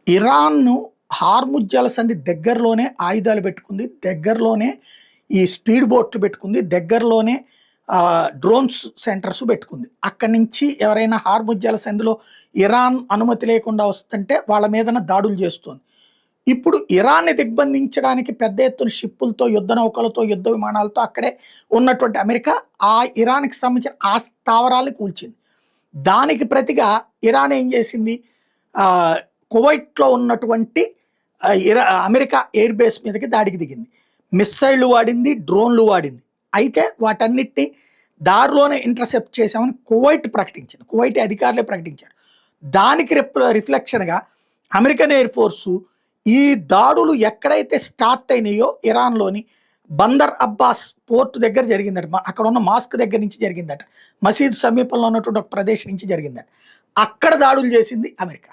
ఇరాన్ను Hormuz జలసంధి దగ్గరలోనే ఆయుధాలు పెట్టుకుంది, దగ్గరలోనే ఈ స్పీడ్ బోట్లు పెట్టుకుంది, దగ్గరలోనే డ్రోన్స్ సెంటర్స్ పెట్టుకుంది. అక్కడి నుంచి ఎవరైనా హార్ముజ్ జలసంధిలో ఇరాన్ అనుమతి లేకుండా వస్తుంటే వాళ్ళ మీదన దాడులు చేస్తుంది. ఇప్పుడు ఇరాన్ని దిగ్బంధించడానికి పెద్ద ఎత్తున షిప్పులతో, యుద్ధ నౌకలతో, యుద్ధ విమానాలతో అక్కడే ఉన్నటువంటి అమెరికా ఆ ఇరాన్కి సంబంధించిన ఆ స్థావరాలను కూల్చింది. దానికి ప్రతిగా ఇరాన్ ఏం చేసింది, కువైట్లో ఉన్నటువంటి అమెరికా ఎయిర్ బేస్ మీదకి దాడికి దిగింది. మిస్సైళ్ళు వాడింది, డ్రోన్లు వాడింది. అయితే వాటన్నిటిని దారిలోనే ఇంటర్సెప్ట్ చేశామని కువైట్ ప్రకటించింది. కువైట్ అధికారులే ప్రకటించారు. దానికి రిఫ్లెక్షన్గా అమెరికన్ ఎయిర్ ఫోర్సు ఈ దాడులు ఎక్కడైతే స్టార్ట్ అయినాయో ఇరాన్లోని బందర్ అబ్బాస్ పోర్ట్ దగ్గర జరిగిందట, అక్కడ ఉన్న మాస్క్ దగ్గర నుంచి జరిగిందట, మసీద్ సమీపంలో ఉన్నటువంటి ఒక ప్రదేశం నుంచి జరిగిందట. అక్కడ దాడులు చేసింది అమెరికా.